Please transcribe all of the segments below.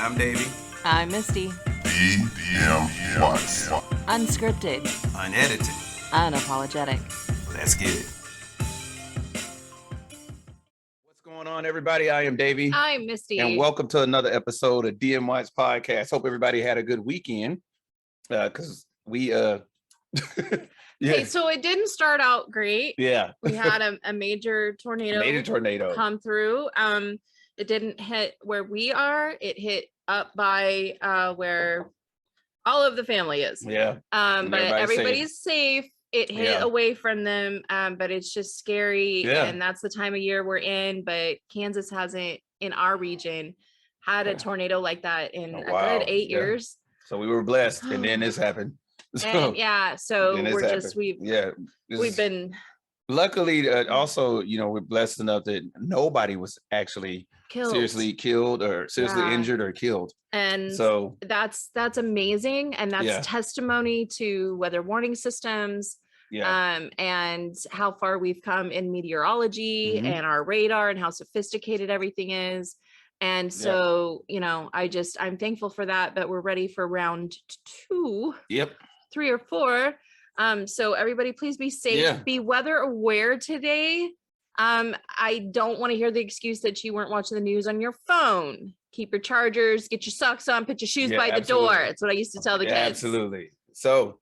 I'm Davey. I'm Misty. DM Watts. Unscripted. Unedited. Unapologetic. Let's get it. What's going on, everybody? I am Davey. I'm Misty. And welcome to another episode of DM Watts Podcast. Hope everybody had a good weekend. Because we yeah. Okay, so it didn't start out great. Yeah. We had a major tornado come through. It didn't hit where we are. It hit up by where all of the family is. Yeah. But everybody's safe. It hit away from them. But it's just scary. Yeah. And that's the time of year we're in. But Kansas hasn't, in our region, had a tornado like that in a good 8 years. So we were blessed, and then this happened. So we've been luckily also, we're blessed enough that nobody was actually seriously killed or seriously injured or killed. And so that's amazing. And that's testimony to weather warning systems, and how far we've come in meteorology and our radar and how sophisticated everything is. And so, I'm thankful for that, but we're ready for round 2. Yep. 3 or 4. So everybody, please be safe, be weather aware today. I don't want to hear the excuse that you weren't watching the news on your phone. Keep your chargers, get your socks on, put your shoes by the door. That's what I used to tell the kids. Absolutely. So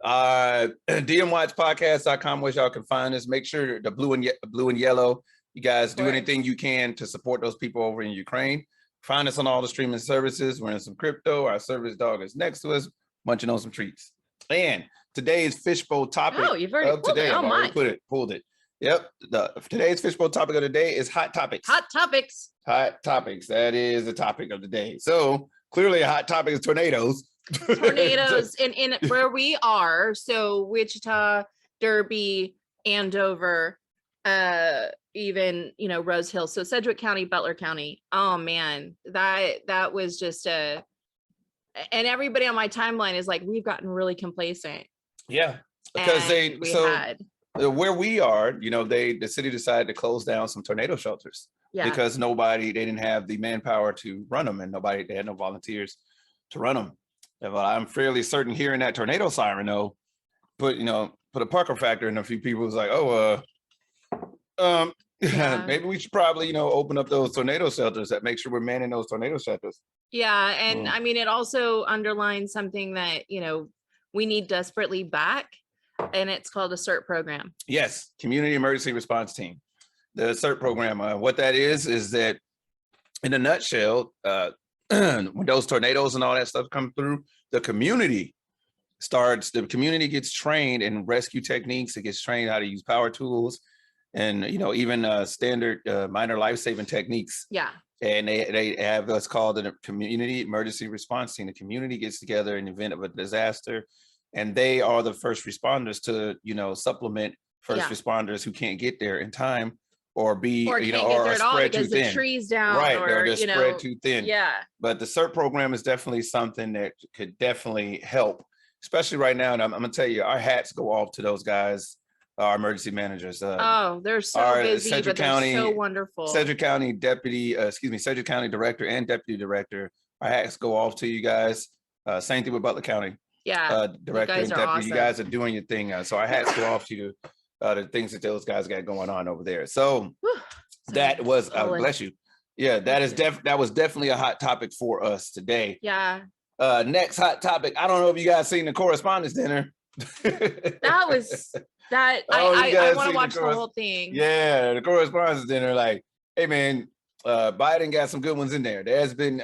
DMWatchPodcast.com, where y'all can find us. Make sure the blue and yellow, you guys do anything you can to support those people over in Ukraine. Find us on all the streaming services. We're in some crypto. Our service dog is next to us, munching on some treats. And today's fishbowl topic you've already of today, I've already pulled it. Yep. Today's fishbowl topic of the day is hot topics. Hot topics. Hot topics. That is the topic of the day. So clearly a hot topic is tornadoes. Tornadoes in where we are. So Wichita, Derby, Andover, even Rose Hill. So Sedgwick County, Butler County. Oh man, that was just and everybody on my timeline is like, we've gotten really complacent. Yeah, because where we are, the city decided to close down some tornado shelters because they didn't have the manpower to run them, and they had no volunteers to run them. But I'm fairly certain hearing that tornado siren though, put a pucker factor in a few people. Was like, maybe we should probably open up those tornado shelters. That make sure we're manning those tornado shelters. Yeah, and I mean, it also underlines something that we need desperately back, and it's called a CERT program. Yes, Community Emergency Response Team. The CERT program, what that is that in a nutshell, when those tornadoes and all that stuff come through, the community gets trained in rescue techniques. It gets trained how to use power tools and, even standard minor life-saving techniques. Yeah. And they have what's called a community emergency response team. The community gets together in the event of a disaster, and they are the first responders to, supplement first responders who can't get there in time or spread too thin. The trees down, right? Or they're spread too thin. Yeah. But the CERT program is definitely something that could definitely help, especially right now. And I'm gonna tell you, our hats go off to those guys, our emergency managers. They're so busy, but they're so wonderful. Sedgwick County Director and Deputy Director. Our hats go off to you guys. Same thing with Butler County. Yeah. Director and Deputy. Awesome. You guys are doing your thing. So our hats go off to you. The things that those guys got going on over there. So that was bless you. Yeah, that was definitely a hot topic for us today. Yeah. Next hot topic. I don't know if you guys seen the correspondence dinner. That was that. I want to watch the whole thing. Yeah, the correspondence dinner. Like, hey man, Biden got some good ones in there. There's been,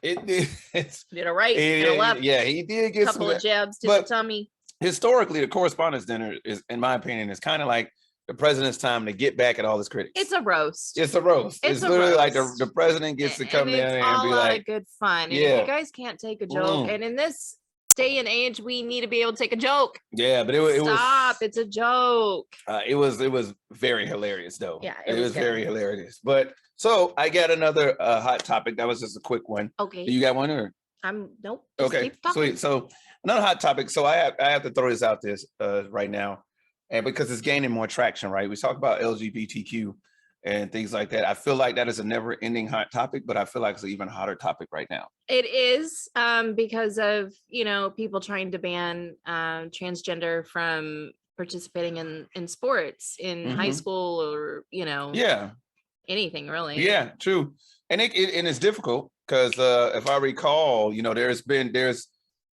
it's did a right, did a left. Yeah, he did get a couple of jabs to the tummy. Historically, the correspondence dinner is, in my opinion, is kind of like the president's time to get back at all his critics. It's a roast. It's literally like the president gets to come in and be like, good fun. And if you guys can't take a joke, and in this day and age, we need to be able to take a joke. Yeah, but it's a joke. It was very hilarious though. Yeah, it was very hilarious. But so I got another hot topic. That was just a quick one. Okay. You got one or? Nope. Okay, sweet. So another hot topic. So I have to throw this out there right now, and because it's gaining more traction, right? We talk about LGBTQ and things like that. I feel like that is a never ending hot topic, but I feel like it's an even hotter topic right now. It is because of, people trying to ban transgender from participating in sports in high school or, anything really. Yeah, true. And it's difficult because if I recall, there's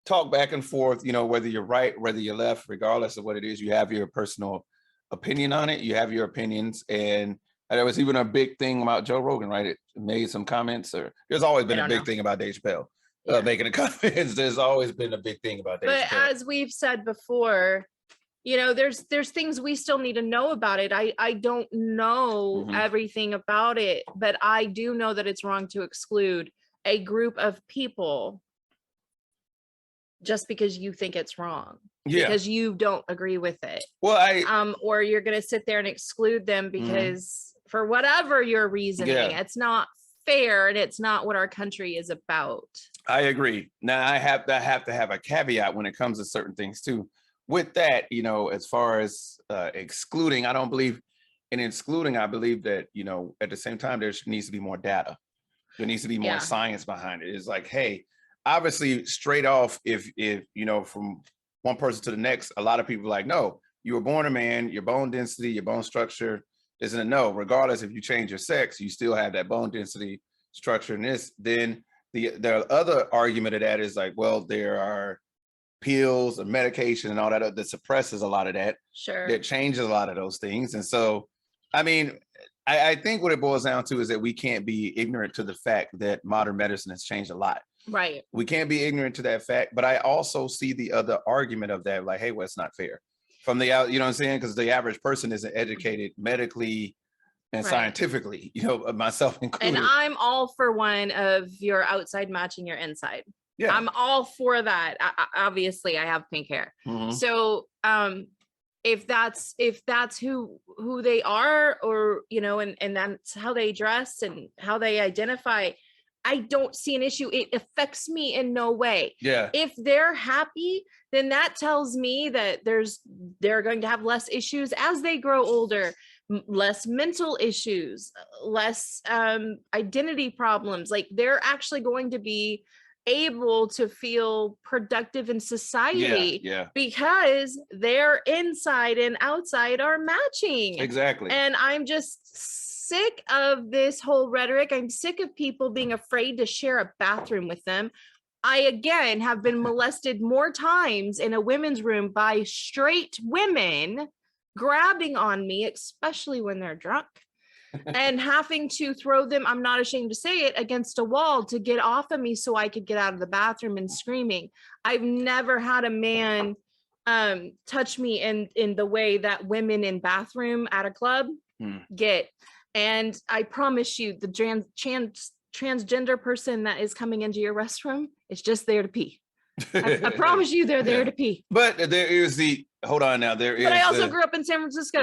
talk back and forth, whether you're right, whether you're left, regardless of what it is, you have your personal opinion on it. You have your opinions. And there was even a big thing about Joe Rogan, right? It made some comments, or there's always been a big thing about Dave Chappelle making the comments. There's always been a big thing about Dave Chappelle. But as we've said before, there's things we still need to know about it. I don't know everything about it, but I do know that it's wrong to exclude a group of people just because you think it's wrong. Because you don't agree with it. Well, or you're going to sit there and exclude them because for whatever your reasoning, it's not fair and it's not what our country is about. I agree. Now I have to have a caveat when it comes to certain things too. With that, as far as excluding, I don't believe in excluding. I believe that, at the same time, there needs to be more data. There needs to be more science behind it. It's like, hey, obviously straight off, if from one person to the next, a lot of people are like, no, you were born a man, your bone density, your bone structure isn't a no. Regardless if you change your sex, you still have that bone density structure in this. Then the other argument of that is like, well, there are pills and medication and all that suppresses a lot of that. Sure. That changes a lot of those things. And so, I mean, I think what it boils down to is that we can't be ignorant to the fact that modern medicine has changed a lot. Right. We can't be ignorant to that fact, but I also see the other argument of that, like, hey, well, it's not fair from the out, you know what I'm saying? Because the average person isn't educated medically and scientifically, myself included. And I'm all for one of your outside matching your inside. Yeah. I'm all for that. Obviously, I have pink hair. So if that's who they are, or, and that's how they dress and how they identify, I don't see an issue. It affects me in no way. Yeah. If they're happy, then that tells me that they're going to have less issues as they grow older, less mental issues, less identity problems. Like they're actually going to be able to feel productive in society because their inside and outside are matching. Exactly. And I'm just sick of this whole rhetoric. I'm sick of people being afraid to share a bathroom with them. I, again, have been molested more times in a women's room by straight women grabbing on me, especially when they're drunk, and having to throw them, I'm not ashamed to say it, against a wall to get off of me so I could get out of the bathroom and screaming. I've never had a man touch me in the way that women in bathroom at a club get. And I promise you, the transgender person that is coming into your restroom is just there to pee. I promise you they're there to pee. But there is hold on now. But I also grew up in San Francisco.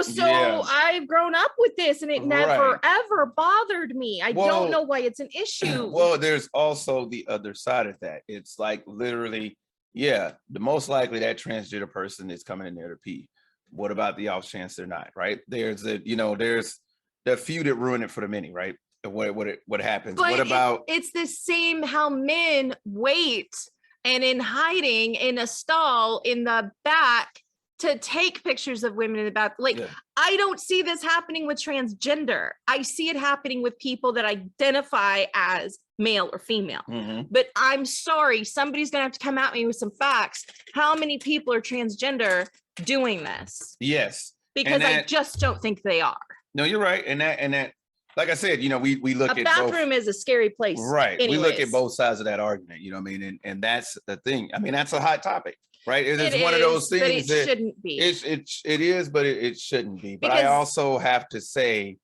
So I've grown up with this and it never ever bothered me. I don't know why it's an issue. Well, there's also the other side of that. It's like literally, the most likely that transgender person is coming in there to pee. What about the off chance they're not, right? There's there's the few that ruin it for the many, right? What happens? But what about it's the same how men wait and in hiding in a stall in the back to take pictures of women in the back. Like I don't see this happening with transgender. I see it happening with people that identify as male or female. But I'm sorry, somebody's gonna have to come at me with some facts. How many people are transgender doing this? Yes. Because I just don't think they are. No, you're right. And that like I said, we look at a bathroom is a scary place. Right. Anyways. We look at both sides of that argument, you know what I mean? And that's the thing. I mean, that's a hot topic, right? It's one of those things that shouldn't be. It is, but it shouldn't be. But I also have to say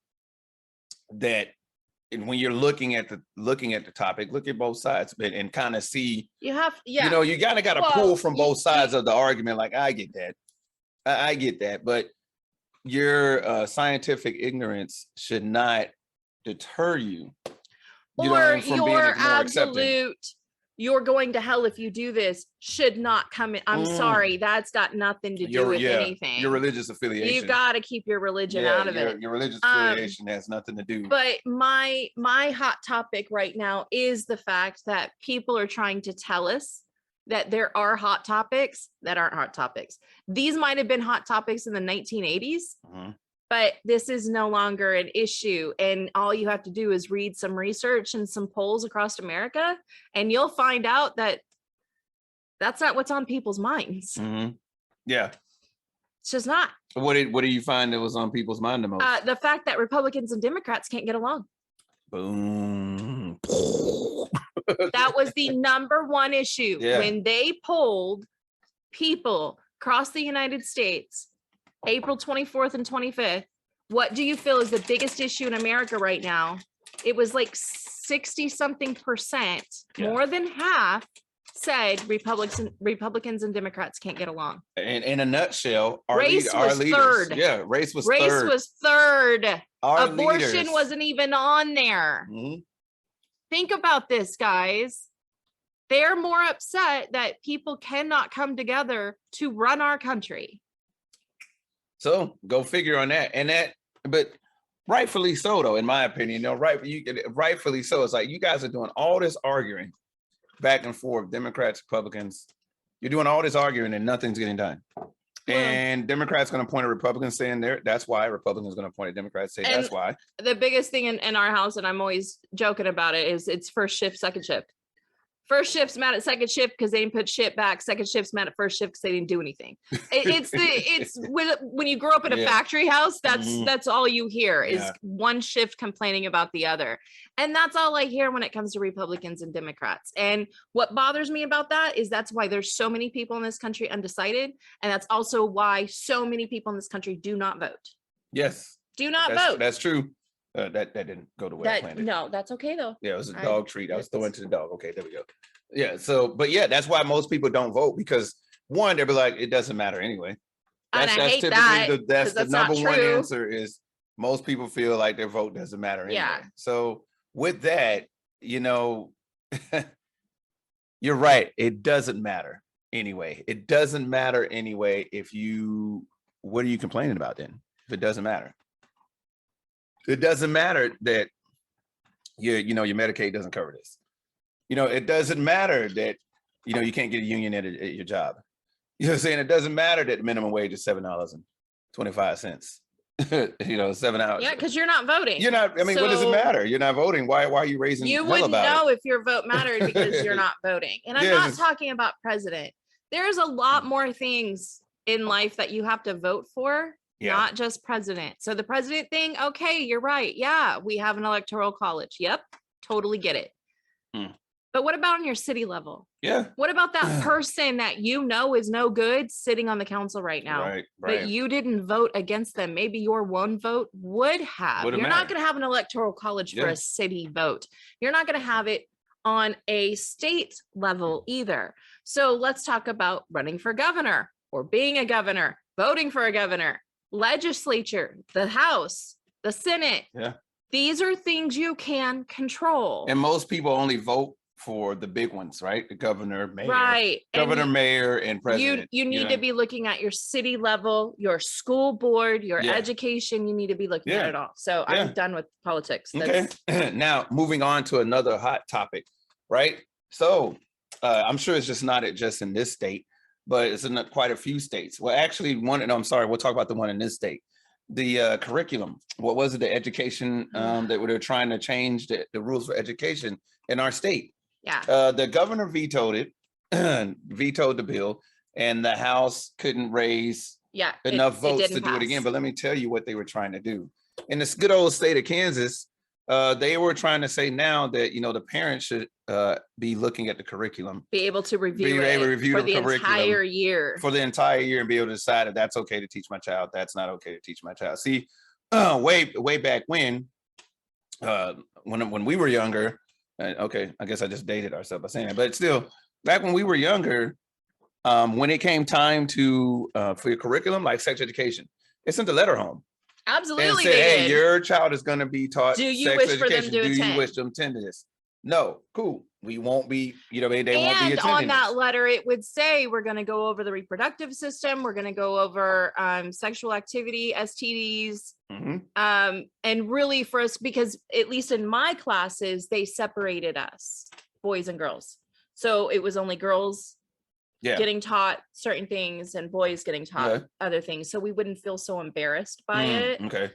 that when you're looking at the topic, look at both sides and kind of see, you kind of got to pull from both sides of the argument. Like, I get that. I get that. But your scientific ignorance should not deter you, or your absolute you're going to hell if you do this should not come in. I'm sorry, that's got nothing to do with anything. Your religious affiliation. You got to keep your religion out of it. Your religious affiliation has nothing to do. But my hot topic right now is the fact that people are trying to tell us that there are hot topics that aren't hot topics. These might have been hot topics in the 1980s. But this is no longer an issue. And all you have to do is read some research and some polls across America, and you'll find out that that's not what's on people's minds. Yeah. It's just not. What do you find that was on people's mind the most? The fact that Republicans and Democrats can't get along. Boom. That was the number one issue when they polled people across the United States. April 24th and 25th. What do you feel is the biggest issue in America right now? It was like 60 something percent, more than half said Republicans and Democrats can't get along. And in a nutshell, race was third. Yeah, race was third. Our Abortion leaders wasn't even on there. Think about this, guys. They're more upset that people cannot come together to run our country. So go figure on that. But rightfully so, though, in my opinion, rightfully so. It's like you guys are doing all this arguing back and forth, Democrats, Republicans. You're doing all this arguing and nothing's getting done. And Democrats going to point at Republicans saying that's why. Republicans going to point at Democrats saying that's why. The biggest thing in our house, and I'm always joking about it, is it's first shift, second shift. First shift's mad at second shift because they didn't put shit back. Second shift's mad at first shift because they didn't do anything. It's when you grow up in a factory house, that's all you hear is one shift complaining about the other. And that's all I hear when it comes to Republicans and Democrats. And what bothers me about that is that's why there's so many people in this country undecided. And that's also why so many people in this country do not vote. Yes. Do not vote. That's true. That didn't go the way I planned it. No, that's okay though. Yeah, it was a dog treat. I was throwing to the dog. Okay, there we go. Yeah. So, but yeah, that's why most people don't vote, because one, they'll be like, it doesn't matter anyway. That's typically that's the number one answer is most people feel like their vote doesn't matter anyway. Yeah. So with that, you're right. It doesn't matter anyway. It doesn't matter anyway. What are you complaining about then? If it doesn't matter. It doesn't matter that your Medicaid doesn't cover this. It doesn't matter that you can't get a union at your job. You know what I'm saying? It doesn't matter that the minimum wage is $7.25. 7 hours. Yeah, because you're not voting. You're not. I mean, what does it matter? You're not voting. Why are you raising? You wouldn't know if your vote mattered because you're not voting. And I'm not talking about president. There's a lot more things in life that you have to vote for. Yeah. Not just president. So the president thing, okay, you're right. Yeah, we have an electoral college. Yep, totally get it. But what about on your city level? Yeah. What about that person that is no good sitting on the council right now? Right. But you didn't vote against them. Maybe your one vote would have. You're not going to have an electoral college for a city vote. You're not going to have it on a state level either. So let's talk about running for governor or being a governor, voting for a governor. Legislature, the House, the Senate. Yeah. These are things you can control. And most people only vote for the big ones, right? The governor, mayor. Right. Governor, mayor, and president. You need to be looking at your city level, your school board, your education. You need to be looking at it all. So I'm done with politics. Okay. Now, moving on to another hot topic, right? So I'm sure it's not just in this state, but it's in quite a few states. Well, actually, we'll talk about the one in this state. The curriculum, what was it? The education that they're trying to change the rules for education in our state. Yeah. The governor vetoed it, vetoed the bill, and the House couldn't raise enough votes to do it again. But let me tell you what they were trying to do. In this good old state of Kansas, they were trying to say now that, the parents should be looking at the curriculum. Be able to review for the entire year. For the entire year and be able to decide if that's okay to teach my child, that's not okay to teach my child. See, way back when we were younger, okay, I guess I just dated ourselves by saying that, but still, back when we were younger, when it came time to for your curriculum, like sex education, they sent a letter home. Absolutely. And said, hey, your child is going to be taught Do you sex wish education. For them to Do attend? you wish them to attend this? no, cool. We won't be, they won't be And attending on that this. letter, it would say, we're going to go over the reproductive system. We're going to go over sexual activity, STDs, and really for us, because at least in my classes, they separated us, boys and girls. So it was only girls getting taught certain things and boys getting taught other things. So we wouldn't feel so embarrassed by it. Okay.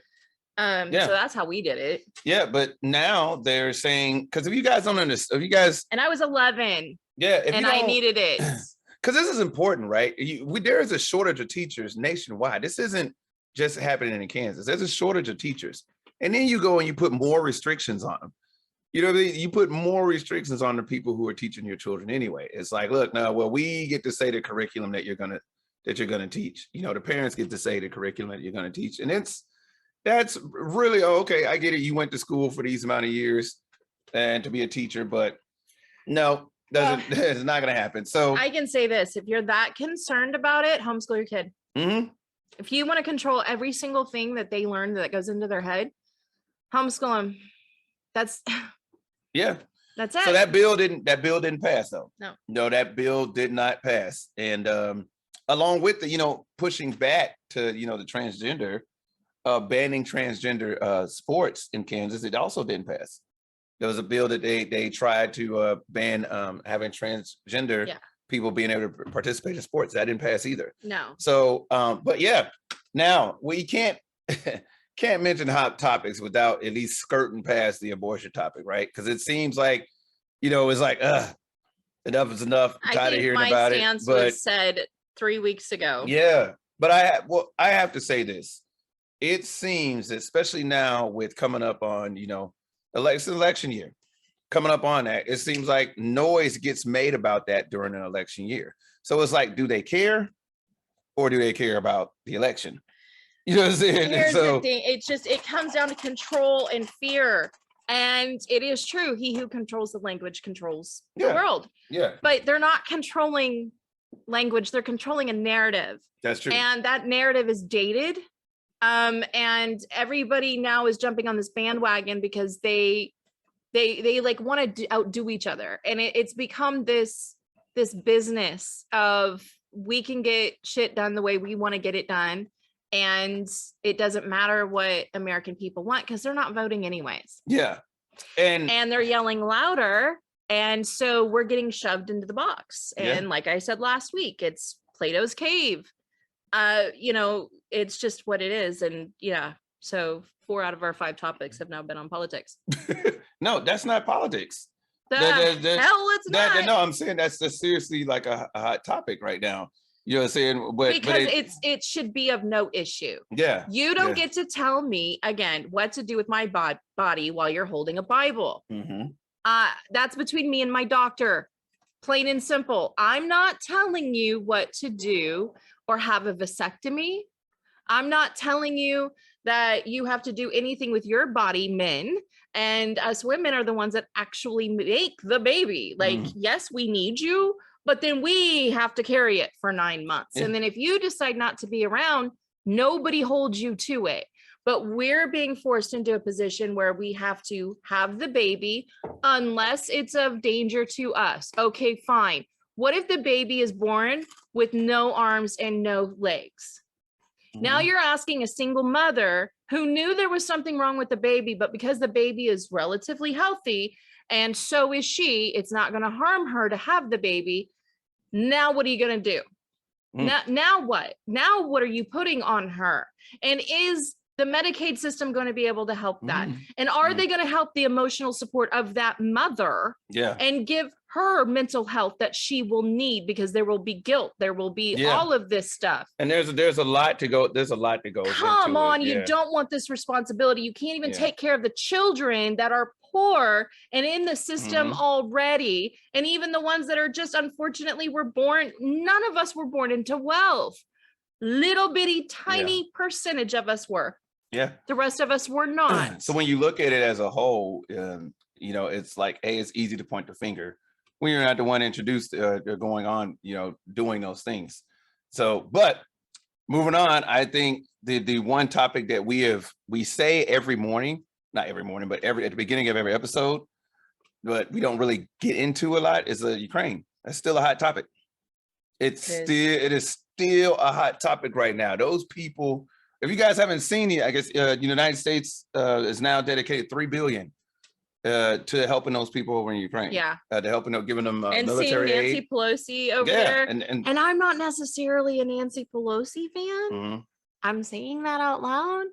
So that's how we did it. Yeah, but now they're saying, because if you guys don't understand, if you guys, and I was 11, and I needed it, because this is important, right? There is a shortage of teachers nationwide. This isn't just happening in Kansas. There's a shortage of teachers, and then you go and you put more restrictions on them. You put more restrictions on the people who are teaching your children anyway. It's like, look, now, well, we get to say the curriculum that you're gonna teach. The parents get to say the curriculum that you're gonna teach, and that's really okay. I get it. You went to school for these amount of years and to be a teacher, but no, it's not going to happen. So I can say this: if you're that concerned about it, homeschool your kid. If you want to control every single thing that they learn that goes into their head, homeschool them. That's it. So that bill didn't pass though. No, that bill did not pass. And along with the pushing back to the transgender. Banning transgender sports in Kansas, it also didn't pass. There was a bill that they tried to ban having transgender people being able to participate in sports. That didn't pass either. No. So, but yeah, now we can't mention hot topics without at least skirting past the abortion topic, right? Because it seems like, it's like, enough is enough. I'm tired of hearing about it. My stance was said 3 weeks ago. Yeah, but I have to say this. It seems, especially now with coming up on, election year, coming up on that, it seems like noise gets made about that during an election year. So it's like, do they care or do they care about the election? You know what I'm saying? Here's the thing. It comes down to control and fear. And it is true. He who controls the language controls the world. Yeah. But they're not controlling language. They're controlling a narrative. That's true. And that narrative is dated. And everybody now is jumping on this bandwagon because they like want to outdo each other. And it's become this business of we can get shit done the way we want to get it done. And it doesn't matter what American people want because they're not voting anyways. Yeah. And they're yelling louder. And so we're getting shoved into the box. And like I said last week, it's Plato's cave. It's just what it is. And so 4 out of our 5 topics have now been on politics. No, that's not politics. Hell, it's not. No, I'm saying that's seriously like a hot topic right now. You know what I'm saying? Because it should be of no issue. Yeah. You don't get to tell me again what to do with my body while you're holding a Bible. That's between me and my doctor. Plain and simple. I'm not telling you what to do or have a vasectomy. I'm not telling you that you have to do anything with your body, men. And us women are the ones that actually make the baby. Like, yes, we need you, but then we have to carry it for 9 months. And then if you decide not to be around, nobody holds you to it. But we're being forced into a position where we have to have the baby unless it's of danger to us. Okay, fine. What if the baby is born with no arms and no legs? Now you're asking a single mother who knew there was something wrong with the baby, but because the baby is relatively healthy and so is she, it's not going to harm her to have the baby. Now what are you going to do? Now what? Now what are you putting on her? And is the Medicaid system going to be able to help that? And are they going to help the emotional support of that mother and give her mental health that she will need? Because there will be guilt. There will be all of this stuff. And there's a lot to go. There's a lot to go. Come on. You don't want this responsibility. You can't even take care of the children that are poor and in the system already. And even the ones that are just unfortunately were born. None of us were born into wealth. Little bitty tiny percentage of us were. The rest of us were not. So when you look at it as a whole, it's like, it's easy to point the finger when you're not the one introduced going on, doing those things. So, but moving on, I think the one topic that we say every morning, not every morning, but at the beginning of every episode, but we don't really get into a lot is Ukraine. That's still a hot topic. It is still a hot topic right now. Those people, if you guys haven't seen it, I guess the United States is now dedicated $3 billion to helping those people over in Ukraine. Yeah. To helping them, giving them and military seeing Nancy aid. Pelosi over there. And I'm not necessarily a Nancy Pelosi fan. I'm saying that out loud.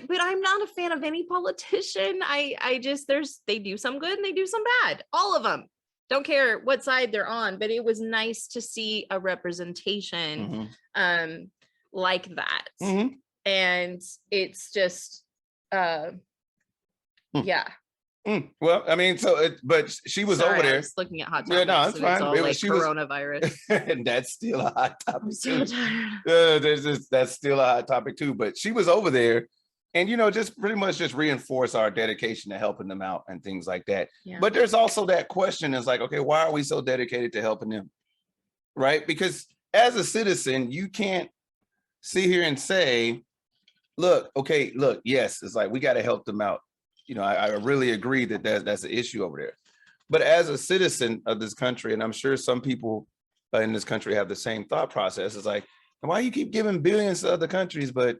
But I'm not a fan of any politician. I just, they do some good and they do some bad. All of them. Don't care what side they're on, but it was nice to see a representation like that. And it's just yeah. Well, I mean, but she was over there. I was looking at hot topics. Yeah, no, it's fine. All like coronavirus. And that's still a hot topic. I'm so tired. That's still a hot topic too. But she was over there, and just pretty much just reinforce our dedication to helping them out and things like that. Yeah. But there's also that question: is like, okay, why are we so dedicated to helping them? Right? Because as a citizen, you can't sit here and say, look, yes, it's like we got to help them out. I really agree that that's an issue over there. But as a citizen of this country, and I'm sure some people in this country have the same thought process, it's like, why you keep giving billions to other countries, but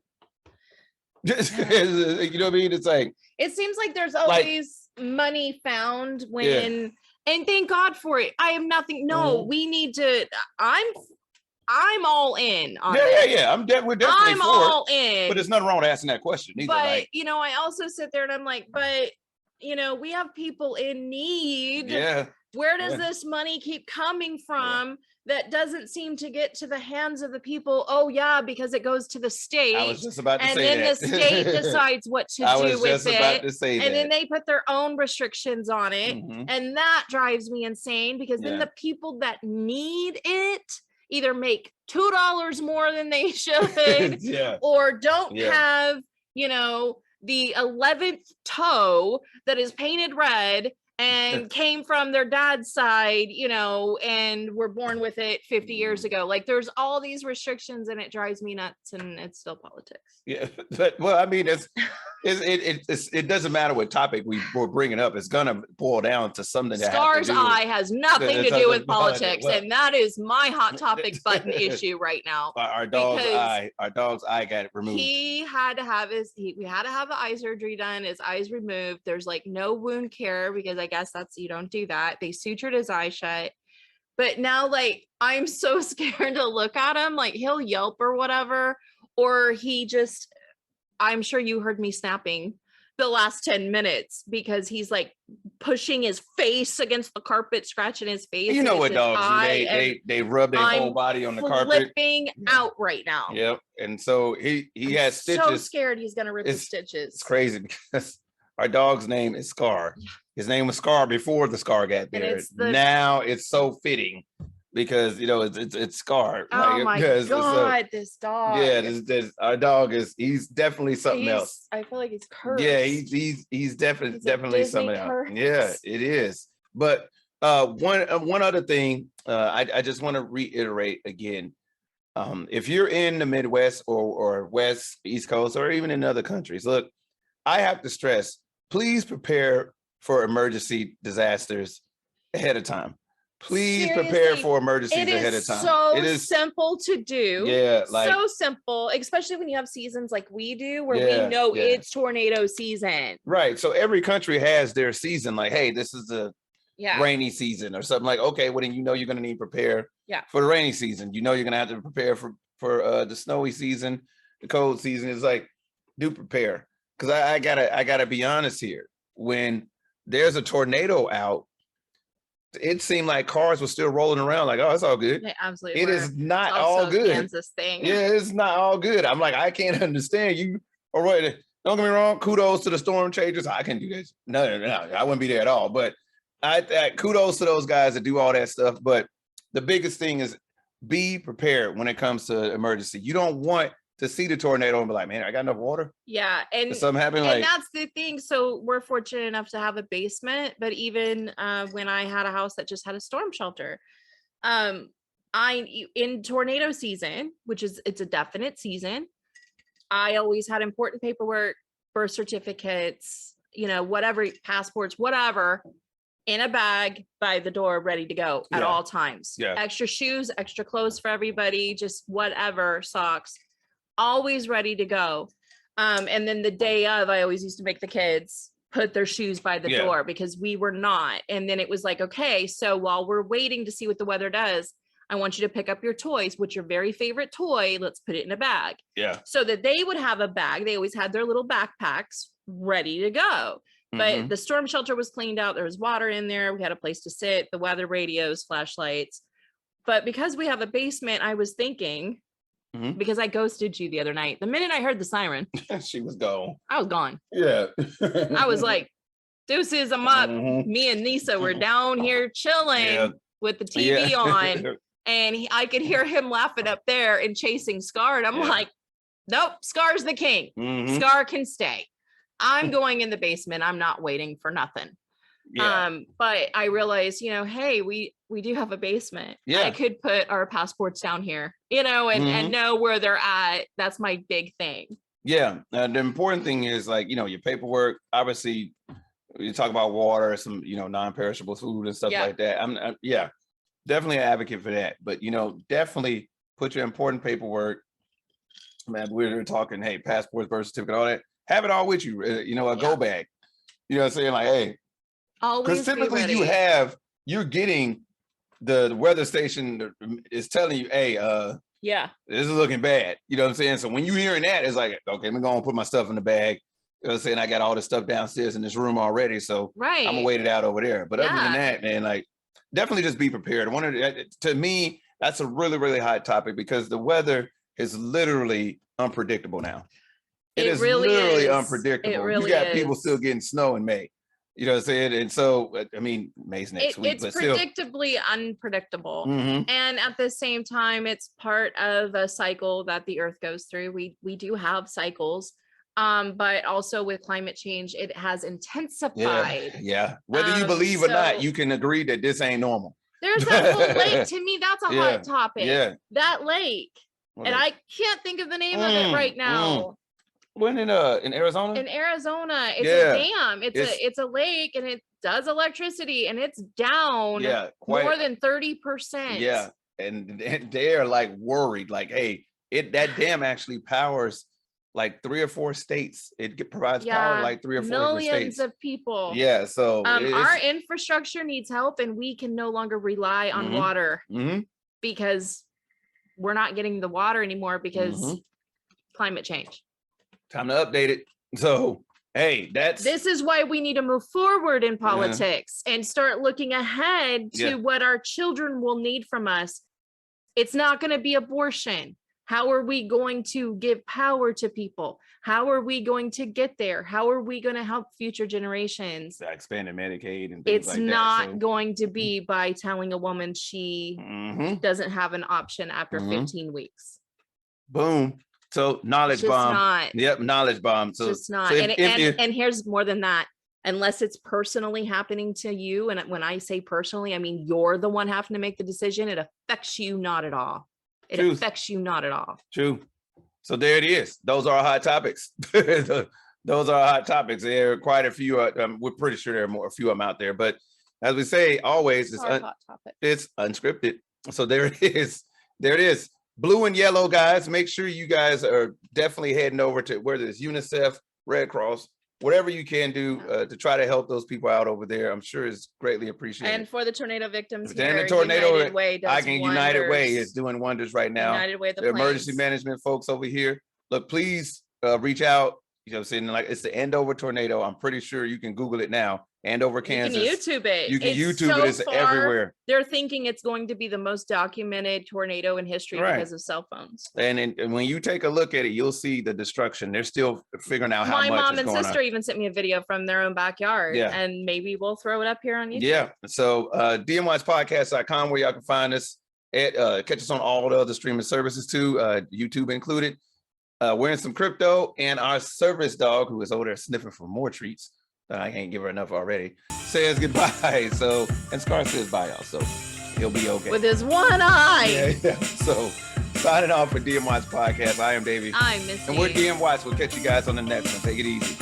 just, you know what I mean? It's like, it seems like there's always money found when, and thank God for it. I am nothing. No, we need to, I'm all in on it. Yeah. We're definitely I'm all in. But there's nothing wrong with asking that question either. But I also sit there and I'm like, but we have people in need. Yeah. Where does this money keep coming from that doesn't seem to get to the hands of the people? Oh yeah, because it goes to the state. I was just about to say that. And then the state decides what to do with it. About to say and then they put their own restrictions on it. And that drives me insane because then the people that need it either make $2 more than they should or don't have, the 11th toe that is painted red and came from their dad's side, and were born with it 50 years ago. Like there's all these restrictions and it drives me nuts, and it's still politics. Yeah, but I mean, it doesn't matter what topic we're bringing up. It's gonna boil down to something that Star's eye has nothing to do with politics, and that is my hot topic button issue right now. Our dog's eye got it removed. He had to have we had to have the eye surgery done. His eyes removed. There's like no wound care because I guess you don't do that. They sutured his eye shut. But now, like, I'm so scared to look at him. Like, he'll yelp or whatever. Or I'm sure you heard me snapping the last 10 minutes because he's like pushing his face against the carpet, scratching his face. You know what dogs do? They rub their whole body on the carpet. Flipping out right now. Yep. And so he has stitches. So scared he's gonna rip the stitches. It's crazy because our dog's name is Scar. His name was Scar before the scar got there. Now it's so fitting because it's Scar. Oh my God, this dog. Yeah, our dog he's definitely something else. I feel like he's cursed. Yeah, he's definitely something else. Yeah, it is. But one other thing, I just want to reiterate again. If you're in the Midwest or West, East Coast, or even in other countries, look, I have to stress, please prepare for emergency disasters ahead of time. Please prepare for emergencies ahead of time. It is simple to do. Yeah, so simple, especially when you have seasons like we do, where we know it's tornado season. Right. So every country has their season. Like, hey, this is the rainy season or something. Like, okay, well then you're going to need to prepare for the rainy season. You're going to have to prepare for the snowy season, the cold season. It's like, do prepare. Because I gotta be honest here. When there's a tornado out, it seemed like cars were still rolling around like, oh, it's all good. They absolutely It is not all good. Kansas thing. Yeah, it's not all good. I'm like, I can't understand you. All right, don't get me wrong. Kudos to the storm chasers. I can do this. No, I wouldn't be there at all. But I kudos to those guys that do all that stuff. But the biggest thing is be prepared when it comes to emergency. You don't want to see the tornado and be like, man, I got enough water. Yeah. And something happened. And that's the thing. So we're fortunate enough to have a basement, but even when I had a house that just had a storm shelter, in tornado season, it's a definite season, I always had important paperwork, birth certificates, whatever, passports, whatever, in a bag by the door, ready to go at all times. Yeah. Extra shoes, extra clothes for everybody, just whatever, socks, always ready to go. And then the day of, I always used to make the kids put their shoes by the door because we were not. And then it was like, okay, so while we're waiting to see what the weather does, I want you to pick up your toys. What's your very favorite toy? Let's put it in a bag. Yeah. So that they would have a bag. They always had their little backpacks ready to go. But the storm shelter was cleaned out. There was water in there. We had a place to sit, the weather radios, flashlights. But because we have a basement, I was thinking, because I ghosted you the other night, the minute I heard the siren, she was gone. I was gone. Yeah. I was like, deuces, I'm up. Me and Nisa were down here chilling with the TV on. And I could hear him laughing up there and chasing Scar. And I'm like, nope, Scar's the king. Scar can stay. I'm going in the basement. I'm not waiting for nothing. But I realized, hey, we do have a basement. I could put our passports down here, and know where they're at. That's my big thing. Yeah. The important thing is like, your paperwork, obviously you talk about water, some, non-perishable food and stuff like that. I'm definitely an advocate for that, but definitely put your important paperwork. Man, we're talking, hey, passports, birth certificate, all that. Have it all with you, a go bag. You know what I'm saying? Like, hey, because typically you're getting the weather station is telling you, hey, this is looking bad. You know what I'm saying? So when you hearing that, it's like, okay, I'm going to put my stuff in the bag. You know what I'm saying? I got all this stuff downstairs in this room already. So I'm going to wait it out over there. But other than that, man, like, definitely just be prepared. To me, that's a really, really hot topic because the weather is literally unpredictable now. It is really literally unpredictable. It really you got people still getting snow in May. You know what I'm saying? And so, I mean, May's next week. It's predictably unpredictable. And at the same time, it's part of a cycle that the earth goes through. We do have cycles. But also with climate change, it has intensified. Yeah. Whether you believe or not, you can agree that this ain't normal. There's that whole lake. To me, that's a hot topic. Yeah. That lake. And I can't think of the name of it right now. When in Arizona? In Arizona, it's a dam. It's a lake, and it does electricity, and it's down more than 30%. Yeah, and they're like worried, like, hey, that dam actually powers like 3 or 4 states. It provides power to like 3 or 4 millions of people. Yeah, so our infrastructure needs help, and we can no longer rely on water because we're not getting the water anymore because climate change. Time to update it. So, hey, this is why we need to move forward in politics and start looking ahead to what our children will need from us. It's not going to be abortion. How are we going to give power to people? How are we going to get there? How are we going to help future generations? Expanded Medicaid and things it's not going to be by telling a woman she doesn't have an option after 15 weeks. Boom. So knowledge bomb. Not. Yep, knowledge bomb. So just not. So and here's more than that. Unless it's personally happening to you, and when I say personally, I mean you're the one having to make the decision. It affects you not at all. It affects you not at all. True. So there it is. Those are hot topics. Those are hot topics. There are quite a few. We're pretty sure there are a few of them out there. But as we say, always it's unscripted. So there it is. There it is. Blue and yellow, guys. Make sure you guys are definitely heading over to whether it's UNICEF, Red Cross, whatever you can do to try to help those people out over there. I'm sure it's greatly appreciated. And for the tornado victims here, United Way is doing wonders right now. United Way, the emergency management folks over here. Look, please reach out. You know what I'm saying? Like, it's the Andover tornado. I'm pretty sure you can Google it now. Andover, Kansas. You can YouTube it. You can YouTube it. It's everywhere. They're thinking it's going to be the most documented tornado in history because of cell phones. And when you take a look at it, you'll see the destruction. They're still figuring out how much is going on. My mom and sister even sent me a video from their own backyard. Yeah. And maybe we'll throw it up here on YouTube. Yeah. So dmyspodcast.com where y'all can find us. Catch us on all the other streaming services too, YouTube included. We're in some crypto, and our service dog, who is over there sniffing for more treats, I can't give her enough already, says goodbye. So, and Scar says bye, y'all. So he'll be okay. With his one eye. Yeah. So signing off for DM Watts Podcast. I am Davey. I'm Missy. And we're DM Watts. We'll catch you guys on the next one. Take it easy.